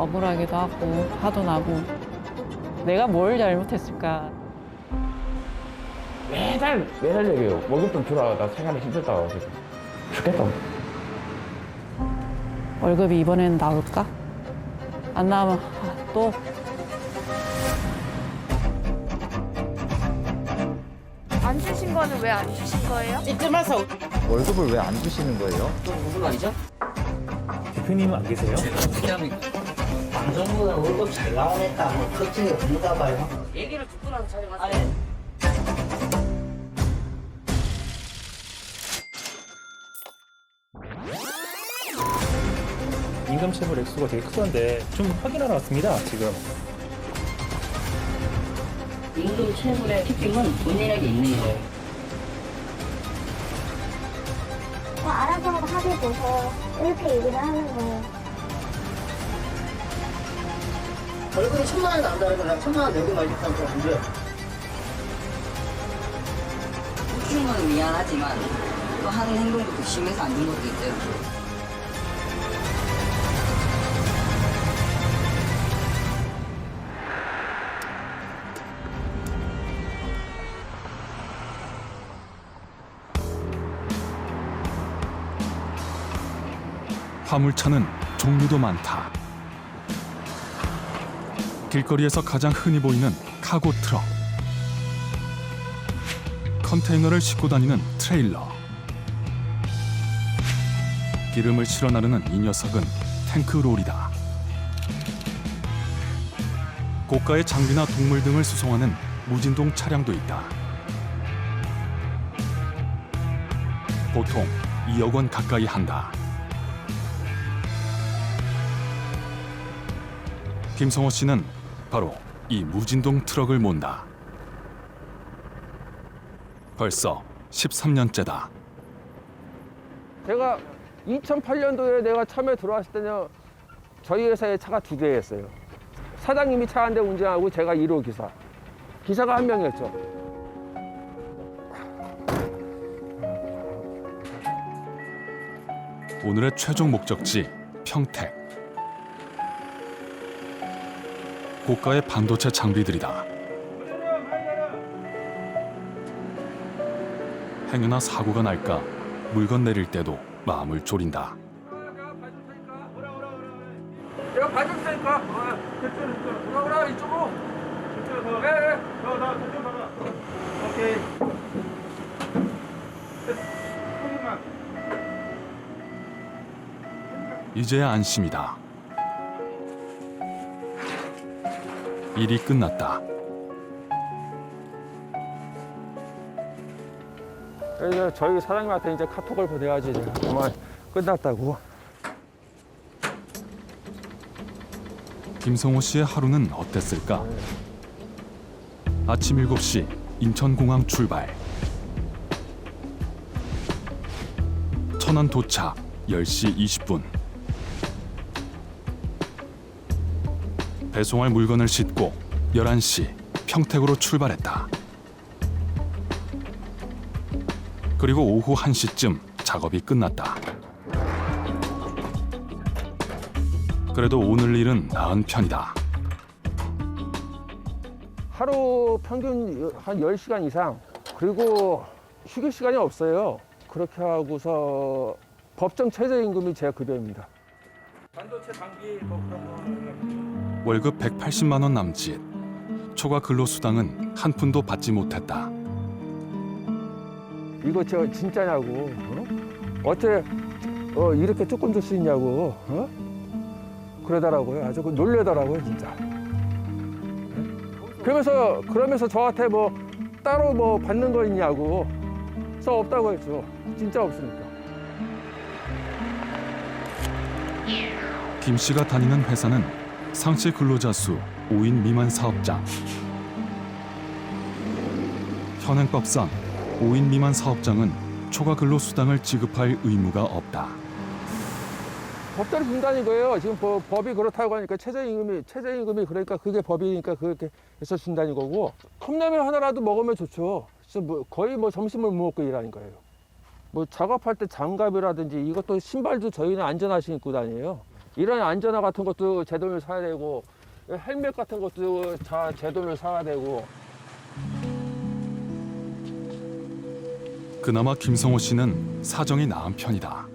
억울하기도 하고 화도 나고 내가 뭘 잘못했을까. 매달 얘기해요. 월급 좀 주라. 나 생활이 힘들다고. 지금 죽겠다고. 월급이 이번에는 나올까? 안 나오면 또 안 주신 거는 왜 안 주신 거예요? 찝찝해서. 월급을 왜 안 주시는 거예요? 무슨 말이죠? 대표님은 안 계세요? 어떻게 합니까? 방송국은 월급 잘 나오니까 뭐 걱정이 없는가 봐요. 얘기를 듣고 나서 촬영하세요. 임금 체불 액수가 되게 크던데 좀 확인하러 왔습니다, 지금. 임금 체불의 특징은 본인에게 있는 거예요. 알아서 하게 돼서 이렇게 얘기를 하는 거예요. 월급이 1,000만 원이 나온다는 건 1,000만 원 내고 말겠다는 거안 돼요. 웃긴 건 미안하지만 또 하는 행동도 괘씸해서 안 준 것도 있대요. 화물차는 종류도 많다. 길거리에서 가장 흔히 보이는 카고 트럭, 컨테이너를 싣고 다니는 트레일러, 기름을 실어 나르는 이 녀석은 탱크롤이다. 고가의 장비나 동물 등을 수송하는 무진동 차량도 있다. 보통 2억 원 가까이 한다. 김성호 씨는 바로 이 무진동 트럭을 몬다. 벌써 13년째다. 제가 2008년도에 내가 처음에 들어왔을 때는 저희 회사에 차가 2대였어요. 사장님이 차 한 대 운전하고 제가 1호 기사. 기사가 한 명이었죠. 오늘의 최종 목적지 평택. 고가의 반도체 장비들이다. 행여나 사고가 날까 물건 내릴 때도 마음을 졸인다. 내가 봐줄 테니까. 오라 이쪽으로. 이쪽으로. 네. 나 저쪽 가봐. 오케이. 조금만. 이제야 안심이다. 일이 끝났다. 그래서 저희 사장님한테 이제 카톡을 보내야지. 정말 끝났다고. 김성호 씨의 하루는 어땠을까? 아침 7시 인천공항 출발. 천안 도착 10시 20분. 배송할 물건을 싣고 11시 평택으로 출발했다. 그리고 오후 1시쯤 작업이 끝났다. 그래도 오늘 일은 나은 편이다. 하루 평균 한 10시간 이상. 그리고 휴게 시간이 없어요. 그렇게 하고서 법정 최저임금이 제 급여입니다. 반도체 장비 뭐 그런 거. 월급 180만 원 남짓. 초과 근로수당은 한 푼도 받지 못했다. 이거 저 진짜냐고. 어떻게 이렇게 조금 줄 수 있냐고. 그러더라고요. 아주 놀래더라고요, 진짜. 그러면서 저한테 뭐 따로 뭐 받는 거 있냐고. 저 없다고 했죠. 진짜 없으니까. 김 씨가 다니는 회사는 상시 근로자 수 5인 미만 사업장. 현행법상 5인 미만 사업장은 초과 근로수당을 지급할 의무가 없다. 법대로 준다는 거예요. 지금 법이 그렇다고 하니까 최저임금이 그러니까 그게 법이니까 그렇게 해서 준다는 거고. 컵라면 하나라도 먹으면 좋죠. 거의 점심을 못 먹고 일하는 거예요. 작업할 때 장갑이라든지 이것도 신발도 저희는 안전화 신고 다녀요. 이런 안전화 같은 것도 제 돈을 사야 되고 헬멧 같은 것도 다 제 돈을 사야 되고. 그나마 김성호 씨는 사정이 나은 편이다.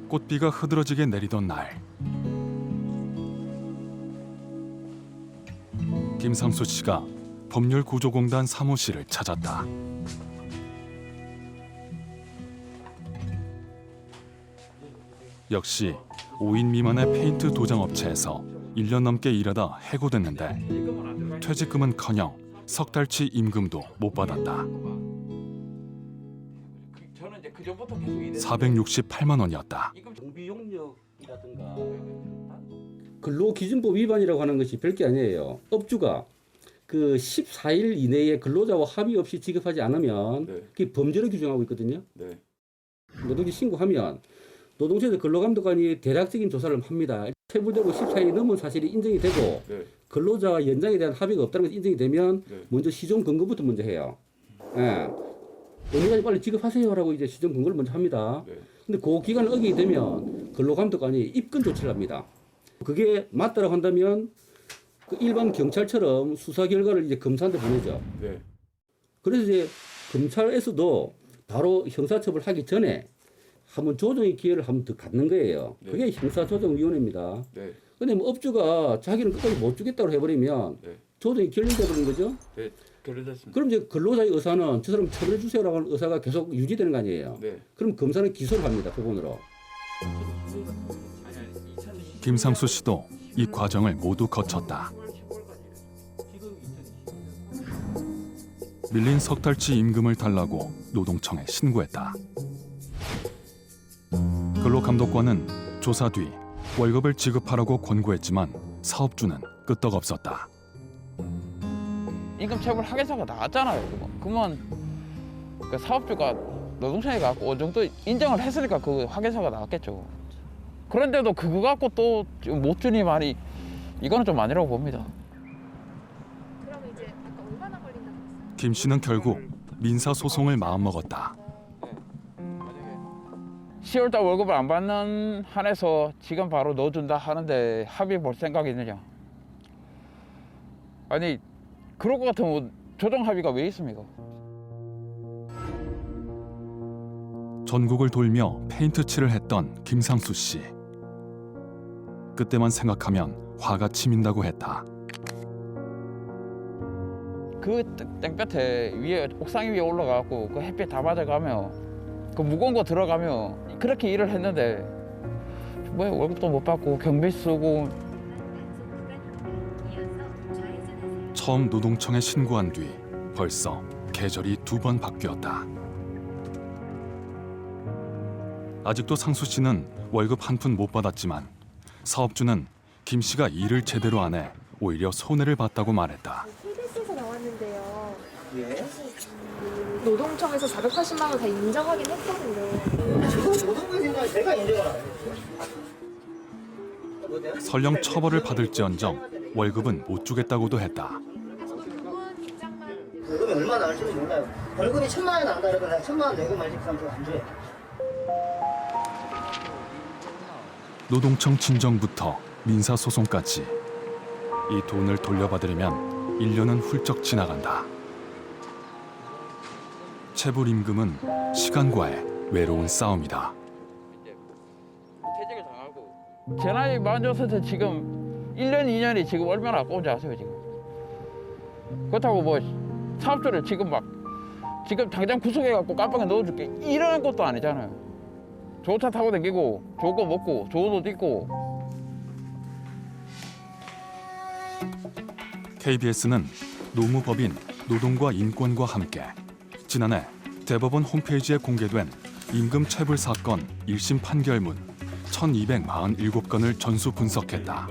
꽃비가 흐드러지게 내리던 날, 김상수 씨가 법률구조공단 사무실을 찾았다. 역시 5인 미만의 페인트 도장 업체에서 1년 넘게 일하다 해고됐는데 퇴직금은커녕 석 달치 임금도 못 받았다. 468만 원이었다. 공비용역이라든가 근로기준법 위반이라고 하는 것이 별게 아니에요. 업주가 그 14일 이내에 근로자와 합의 없이 지급하지 않으면 그게 범죄로 규정하고 있거든요. 노동지 신고하면 노동시에서 근로감독관이 대략적인 조사를 합니다. 체불되고 14일이 넘은 사실이 인정이 되고 근로자와 연장에 대한 합의가 없다는 것이 인정이 되면 먼저 시정 근거부터 먼저 해요. 예. 언제까지 빨리 지급하세요라고 이제 시정 근거를 먼저 합니다. 근데 그 기간을 어기게 되면 근로감독관이 입건 조치를 합니다. 그게 맞다라고 한다면 그 일반 경찰처럼 수사 결과를 이제 검사한테 보내죠. 그래서 이제 검찰에서도 바로 형사처벌하기 전에 한번 조정의 기회를 한번 더 갖는 거예요. 그게 형사조정위원회입니다. 근데 뭐 업주가 자기는 끝까지 못 주겠다고 해버리면 조정이 결렬돼 버린 거죠. 결렬됐습니다. 그럼 이제 근로자의 의사는 저 사람 처벌해 주세요라고 하는 의사가 계속 유지되는 거 아니에요. 그럼 검사는 기소를 합니다. 표본으로. 김상수 씨도 이 과정을 모두 거쳤다. 밀린 석 달치 임금을 달라고 노동청에 신고했다. 근로감독관은 조사 뒤 월급을 지급하라고 권고했지만 사업주는 끄떡없었다. 임금 체불 하계사가 나왔잖아요. 그러면 그 사업주가 노동청에 갖고 어느 정도 인정을 했으니까 그 하계사가 나왔겠죠. 그런데도 그거 갖고 또 못 주니 말이 이거는 좀 아니라고 봅니다. 그럼 이제 아까 얼마나 걸린다고 했어요? 김 씨는 결국 민사 소송을 마음먹었다. 10월달 월급을 안 받는 한에서 지금 바로 넣어준다 하는데 합의 볼 생각이 있느냐? 아니 그럴 것 같으면 조정 합의가 왜 있습니까? 전국을 돌며 페인트 칠을 했던 김상수 씨. 그때만 생각하면 화가 치민다고 했다. 그 땡볕에 위에 옥상 위에 올라가고 그 햇빛 다 맞아가며 그 무거운 거 들어가며 그렇게 일을 했는데 뭐 월급도 못 받고 경비 쓰고. 처음 노동청에 신고한 뒤 벌써 계절이 2번 바뀌었다. 아직도 상수 씨는 월급 한 푼 못 받았지만 사업주는 김 씨가 일을 제대로 안 해 오히려 손해를 봤다고 말했다. KBS에서 나왔는데요. 노동청에서 480만 원 다 인정하긴 했거든요. 지금 노동부에서 제가 인정을 안 해요. 설령 처벌을 받을지언정 월급은 못 주겠다고도 했다. 월급이 얼마 나올지는 몰라요. 월급이 1,000만 원 나온다 그러면 1,000만 원 내고 말지 그럼 안 줘요. 노동청 진정부터 민사소송까지 이 돈을 돌려받으려면 1년은 훌쩍 지나간다. 체불임금은 시간과의 외로운 싸움이다. 퇴직을 당하고 제 나이 46세 지금 1년 2년이 지금 얼마나 아까운지 아세요 지금? 그렇다고 뭐 사업주를 지금 막 지금 당장 구속해갖고 깜빡에 넣어줄게 이런 것도 아니잖아요. 좋은 차 타고 다니고 좋은 거 먹고 좋은 옷 입고. KBS는 노무법인 노동과 인권과 함께 지난해 대법원 홈페이지에 공개된 임금 체불 사건 1심 판결문 1247건을 전수 분석했다.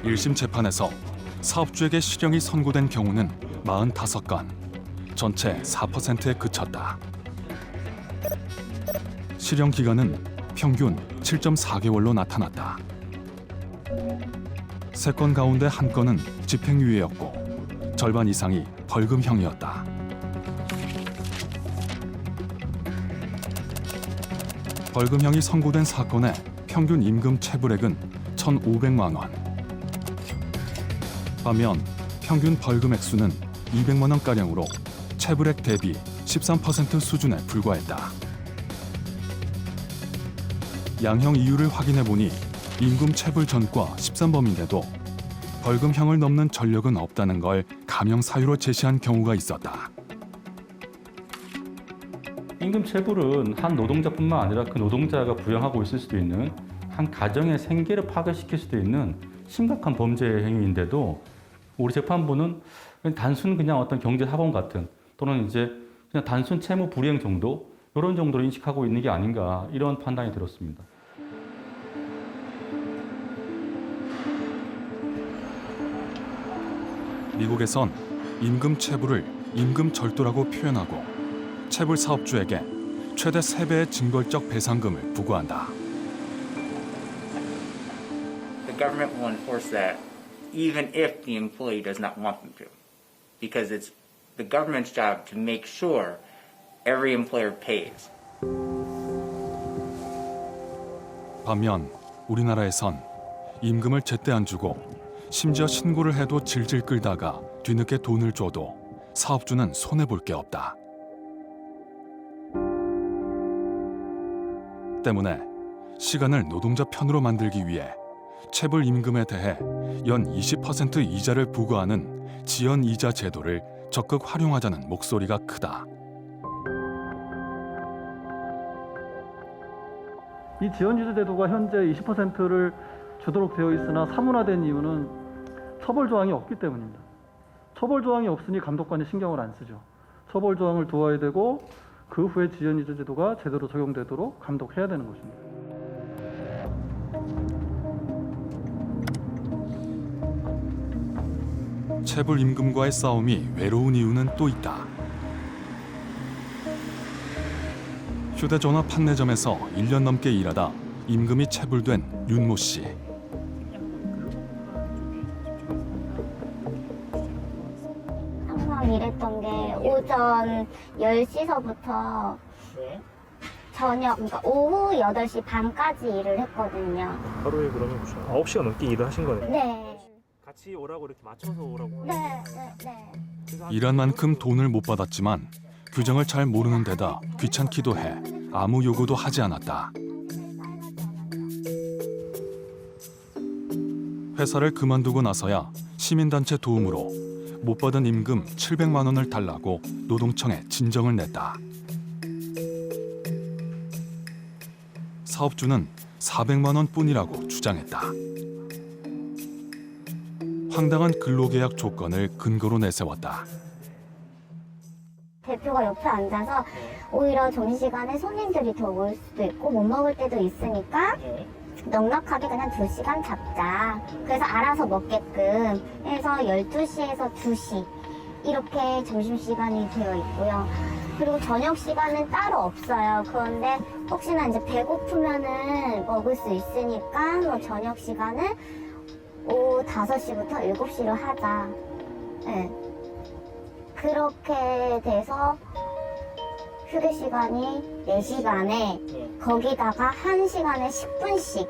1심 재판에서 사업주에게 실형이 선고된 경우는 45건, 전체 4%에 그쳤다. 실형 기간은 평균 7.4개월로 나타났다. 3건 가운데 1건은 집행유예였고 절반 이상이 벌금형이었다. 벌금형이 선고된 사건의 평균 임금 체불액은 1,500만 원. 반면 평균 벌금 액수는 200만 원가량으로 체불액 대비 13% 수준에 불과했다. 양형 이유를 확인해 보니 임금 체불 전과 13범인데도 벌금형을 넘는 전력은 없다는 걸 감형 사유로 제시한 경우가 있었다. 임금 체불은 한 노동자뿐만 아니라 그 노동자가 부양하고 있을 수도 있는 한 가정의 생계를 파괴시킬 수도 있는 심각한 범죄 행위인데도 우리 재판부는 단순 그냥 어떤 경제 사범 같은 또는 이제 그냥 단순 채무 불이행 정도 이런 정도로 인식하고 있는 게 아닌가 이런 판단이 들었습니다. 미국에선 임금 체불을 임금 절도라고 표현하고 체불 사업주에게 최대 3배의 징벌적 배상금을 부과한다. The government will enforce that even if the employee does not want them to, because it's the government's job to make sure every employer pays. 반면 우리나라에선 임금을 제때 안 주고 심지어 신고를 해도 질질 끌다가 뒤늦게 돈을 줘도 사업주는 손해볼 게 없다. 때문에 시간을 노동자 편으로 만들기 위해 체불 임금에 대해 연 20% 이자를 부과하는 지연 이자 제도를 적극 활용하자는 목소리가 크다. 이 지연유예 제도가 현재 20%를 주도록 되어 있으나 사문화된 이유는 처벌 조항이 없기 때문입니다. 처벌 조항이 없으니 감독관이 신경을 안 쓰죠. 처벌 조항을 두어야 되고 그 후에 지연유예 제도가 제대로 적용되도록 감독해야 되는 것입니다. 체불 임금과의 싸움이 외로운 이유는 또 있다. 휴대전화 판매점에서 1년 넘게 일하다 임금이 체불된 윤모 씨. 항상 일했던 게 오전 10시서부터 저녁, 그러니까 오후 8시 반까지 일을 했거든요. 하루에 그러면 9시간 넘게 일을 하신 거네요. 네. 같이 오라고 이렇게 맞춰서 오라고. 네. 일한 만큼 돈을 못 받았지만 규정을 잘 모르는 데다 귀찮기도 해 아무 요구도 하지 않았다. 회사를 그만두고 나서야 시민단체 도움으로 못 받은 임금 700만 원을 달라고 노동청에 진정을 냈다. 사업주는 400만 원뿐이라고 주장했다. 황당한 근로계약 조건을 근거로 내세웠다. 대표가 옆에 앉아서 오히려 점심시간에 손님들이 더 올 수도 있고 못 먹을 때도 있으니까 넉넉하게 그냥 2시간 잡자. 그래서 알아서 먹게끔 해서 12시에서 2시 이렇게 점심시간이 되어 있고요. 그리고 저녁시간은 따로 없어요. 그런데 혹시나 이제 배고프면은 먹을 수 있으니까 뭐 저녁시간을 오후 5시부터 7시로 하자. 네. 그렇게 돼서 휴게 시간이 4시간에 거기다가 1시간에 10분씩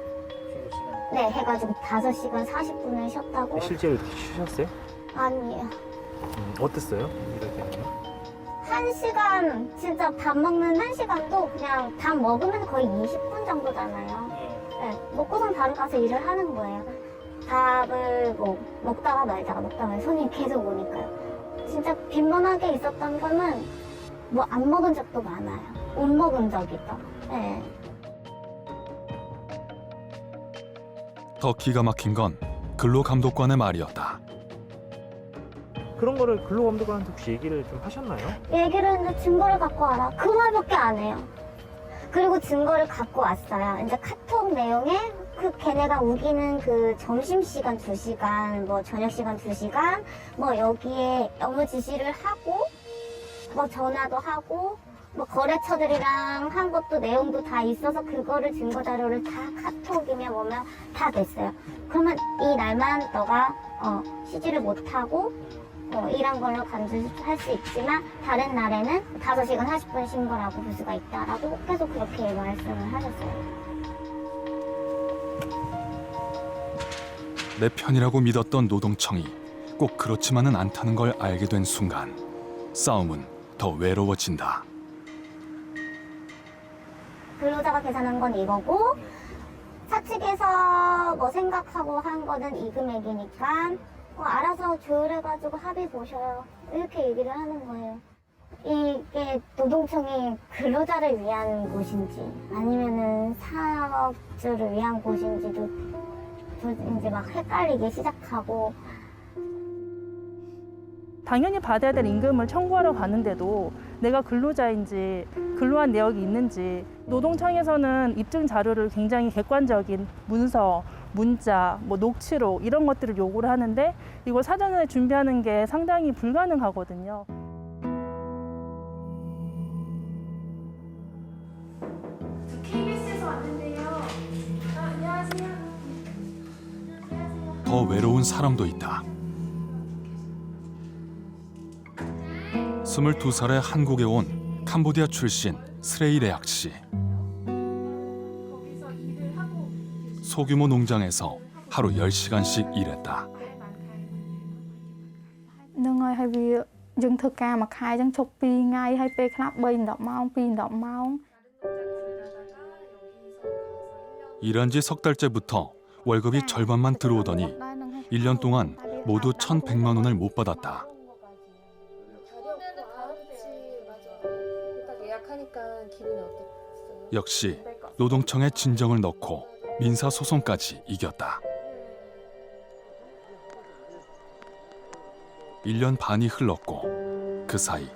네 해가지고 5시간 40분을 쉬었다고. 실제로 쉬셨어요? 아니에요. 어땠어요? 이럴 때는? 1시간 진짜 밥 먹는 1시간도 그냥 밥 먹으면 거의 20분 정도잖아요. 네, 먹고선 바로 가서 일을 하는 거예요. 밥을 뭐 먹다가 말다가 손이 계속 오니까요. 진짜 빈번하게 있었던 거는 뭐 안 먹은 적도 많아요. 못 먹은 적이죠. 네. 더 기가 막힌 건 근로감독관의 말이었다. 그런 거를 근로감독관한테 혹시 얘기를 좀 하셨나요? 얘기를 했는데 증거를 갖고 와라. 그 말밖에 안 해요. 그리고 증거를 갖고 왔어요. 이제 카톡 내용에 그 걔네가 우기는 그 점심시간 2시간, 뭐 저녁시간 2시간, 뭐 여기에 업무 지시를 하고, 뭐 전화도 하고, 뭐 거래처들이랑 한 것도 내용도 다 있어서 그거를 증거 자료를 다 카톡이면 뭐면 다 됐어요. 그러면 이 날만 너가 쉬지를 못하고 일한 걸로 간주할 수 있지만 다른 날에는 5시간 40분 쉰 거라고 볼 수가 있다라고 계속 그렇게 말씀을 하셨어요. 내 편이라고 믿었던 노동청이 꼭 그렇지만은 않다는 걸 알게 된 순간 싸움은 더 외로워진다. 근로자가 계산한 건 이거고 사측에서 뭐 생각하고 한 거는 이 금액이니까 알아서 조율해가지고 합의 보셔요. 이렇게 얘기를 하는 거예요. 이게 노동청이 근로자를 위한 곳인지 아니면은 사업주를 위한 곳인지도 이제 막 헷갈리기 시작하고. 당연히 받아야 될 임금을 청구하러 가는데도 내가 근로자인지 근로한 내역이 있는지 노동청에서는 입증 자료를 굉장히 객관적인 문서, 문자, 뭐 녹취록 이런 것들을 요구를 하는데 이걸 사전에 준비하는 게 상당히 불가능하거든요. KBS에서 왔는데요. 안녕하세요. 더 외로운 사람도 있다. 22살에 한국에 온 캄보디아 출신 스레이 레악 씨. 소규모 농장에서 하루 10시간씩 일했다. Nâng ơi, hay vì dừng thực ca mà khai chẳng chụp pi ngay hay pe khắp bên đậm mau. 일한 지 석 달째부터 월급이 절반만 들어오더니 1년 동안 모두 1,100만 원을 못 받았다. 역시 노동청에 진정을 넣고 민사소송까지 이겼다. 1년 반이 흘렀고 그 사이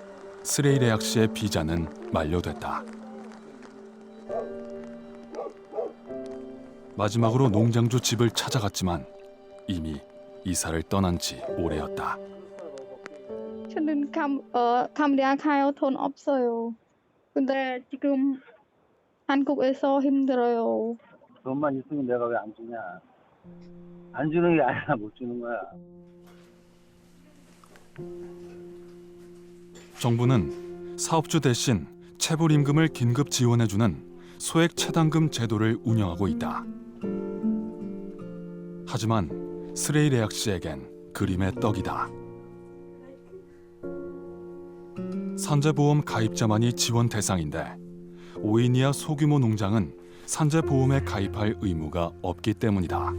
스레이 레악 씨의 비자는 만료됐다. 마지막으로 농장주 집을 찾아갔지만 이미 이사를 떠난 지 오래였다. 저는 캄보디아 가요 돈 없어요. 근데 지금 한국에서 힘들어요. 돈만 있으면 내가 왜 안 주냐. 안 주는 게 아니라 못 주는 거야. 정부는 사업주 대신 체불 임금을 긴급 지원해주는 소액 체당금 제도를 운영하고 있다. 하지만 스레이 레악 씨에겐 그림의 떡이다. 산재보험 가입자만이 지원 대상인데 5인 이하 소규모 농장은 산재보험에 가입할 의무가 없기 때문이다.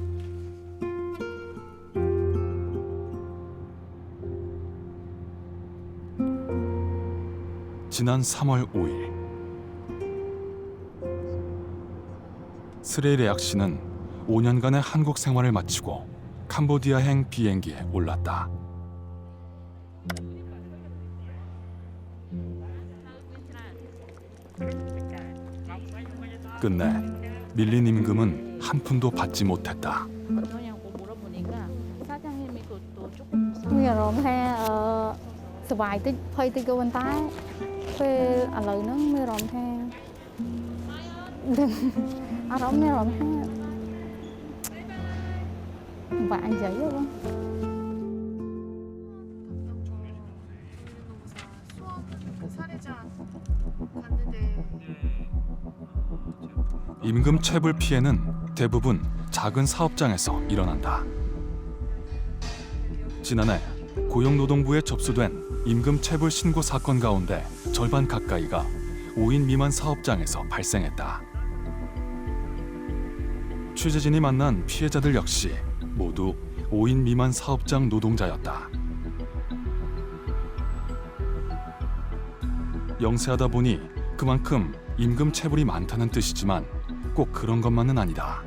지난 3월 5일 스레이 레악 씨는 5년간의 한국 생활을 마치고 캄보디아행 비행기에 올랐다. 끝내 밀린 임금은 한 푼도 받지 못했다. Nhiều rồi he vài tích phơi tích cơ tay phê à lời nó mê rồi he à đó mê rồi he vạn giấy rồi. 임금 체불 피해는 대부분 작은 사업장에서 일어난다. 지난해 고용노동부에 접수된 임금 체불 신고 사건 가운데 절반 가까이가 5인 미만 사업장에서 발생했다. 취재진이 만난 피해자들 역시 모두 5인 미만 사업장 노동자였다. 영세하다 보니 그만큼 임금 체불이 많다는 뜻이지만 꼭 그런 것만은 아니다.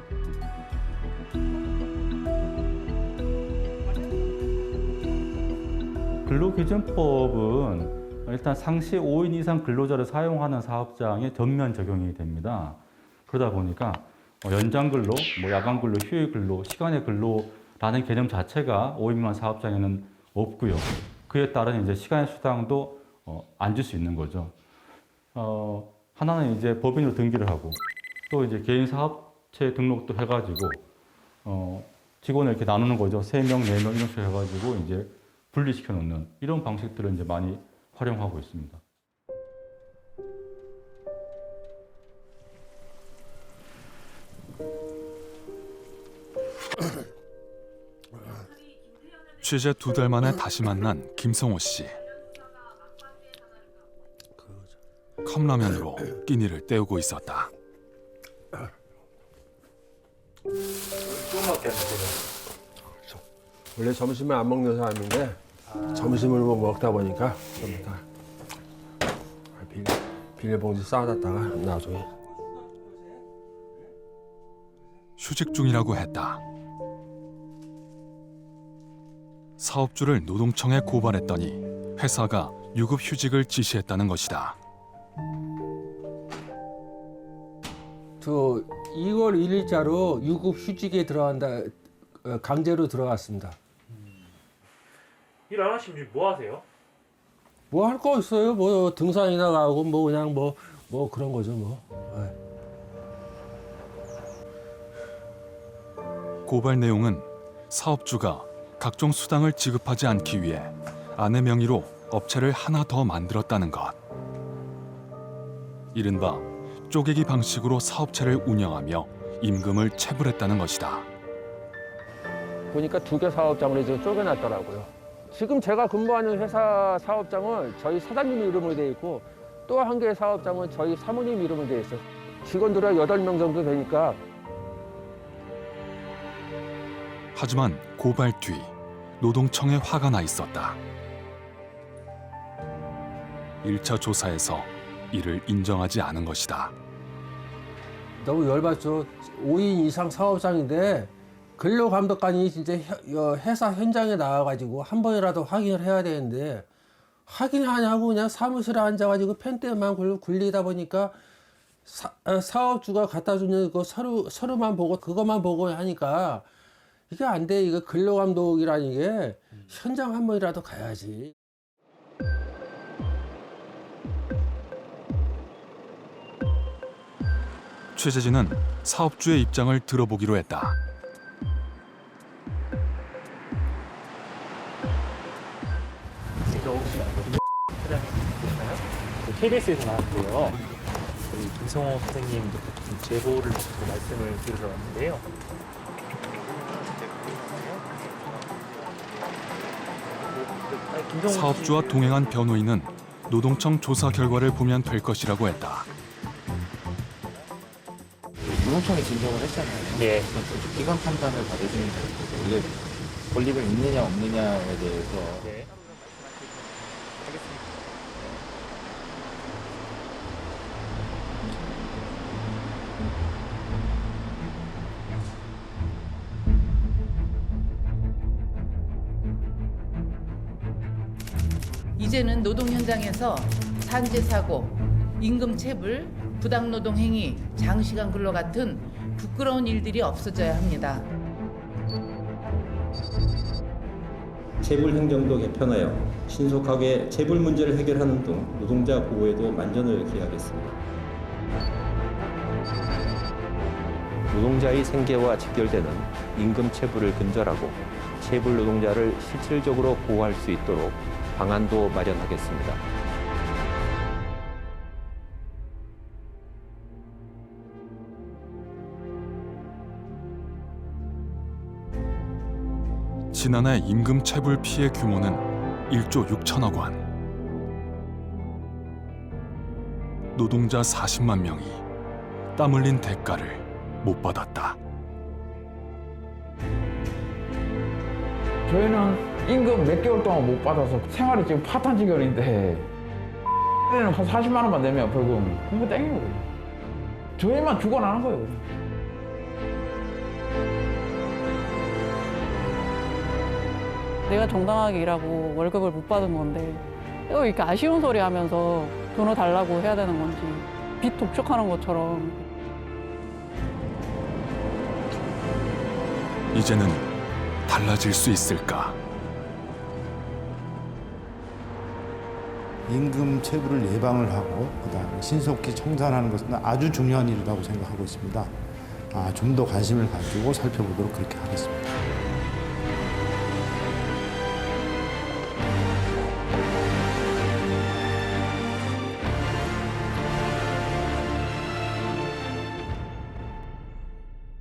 근로기준법은 일단 상시 5인 이상 근로자를 사용하는 사업장에 전면 적용이 됩니다. 그러다 보니까 연장근로, 야간근로, 휴일근로, 시간의 근로라는 개념 자체가 5인 미만 사업장에는 없고요. 그에 따른 이제 시간의 수당도 안 줄 수 있는 거죠. 하나는 이제 법인으로 등기를 하고 또 이제 개인 사업체 등록도 해가지고 직원을 이렇게 나누는 거죠. 3명, 4명 이런 식으로 해가지고 이제 분리시켜 놓는 이런 방식들을 이제 많이 활용하고 있습니다. 취재 2달 만에 다시 만난 김성호 씨. 컵라면으로 끼니를 때우고 있었다. 원래 점심을 안 먹는 사람인데 점심을 뭐 먹다 보니까 좀 다 비닐봉지 쌓아놨다가 나중에 휴직 중이라고 했다. 사업주를 노동청에 고발했더니 회사가 유급 휴직을 지시했다는 것이다. 저 2월 1일자로 유급 휴직에 들어간다, 강제로 들어갔습니다. 일 안 하시면 뭐 하세요? 뭐 할 거 있어요? 뭐 등산이나 가고 뭐 그냥 뭐 그런 거죠 뭐. 고발 내용은 사업주가 각종 수당을 지급하지 않기 위해 아내 명의로 업체를 하나 더 만들었다는 것. 이른바 쪼개기 방식으로 사업체를 운영하며 임금을 체불했다는 것이다. 보니까 2개 사업장으로 지금 쪼개놨더라고요. 지금 제가 근무하는 회사 사업장은 저희 사장님 이름으로 돼 있고 또 1개의 사업장은 저희 사모님 이름으로 돼 있어요. 직원들이 8명 정도 되니까. 하지만 고발 뒤 노동청에 화가 나 있었다. 1차 조사에서 이를 인정하지 않은 것이다. 너무 열받죠. 5인 이상 사업장인데 근로감독관이 진짜 회사 현장에 나와가지고 한 번이라도 확인을 해야 되는데 확인하냐고 그냥 사무실에 앉아가지고 펜대만 굴리다 보니까 사업주가 갖다 주는 그 서류만 보고 그것만 보고 하니까 이게 안 돼. 이거 근로감독이라는 게 현장 한 번이라도 가야지. 취재진은 사업주의 입장을 들어보기로 했다. KBS에서 나왔고요. 저희 김성호 선생님 제보를 듣고 말씀을 드리러 왔는데요. 사업주와 동행한 변호인은 노동청 조사 결과를 보면 될 것이라고 했다. 노동청이 진정을 했잖아요. 네. 기관 판단을 받으시는 거고 이게 권리가 있느냐 없느냐에 대해서. 네. 이제는 노동 현장에서 산재 사고, 임금 체불, 부당노동 행위, 장시간 근로 같은 부끄러운 일들이 없어져야 합니다. 체불 행정도 개편하여 신속하게 체불 문제를 해결하는 등 노동자 보호에도 만전을 기하겠습니다. 노동자의 생계와 직결되는 임금 체불을 근절하고 체불 노동자를 실질적으로 보호할 수 있도록 방안도 마련하겠습니다. 지난해 임금 체불 피해 규모는 1조 6천억 원. 노동자 40만 명이 땀 흘린 대가를 못 받았다. 저희는 임금 몇 개월 동안 못 받아서 생활이 지금 파탄 지경인데 한 40만 원만 내면 벌금 그거 땡이고 저희만 죽어나는 거예요. 그냥. 내가 정당하게 일하고 월급을 못 받은 건데 또 이렇게 아쉬운 소리 하면서 돈을 달라고 해야 되는 건지 빚 독촉하는 것처럼. 이제는 달라질 수 있을까? 임금 체불을 예방을 하고 그다음에 신속히 청산하는 것은 아주 중요한 일이라고 생각하고 있습니다. 좀 더 관심을 가지고 살펴보도록 그렇게 하겠습니다.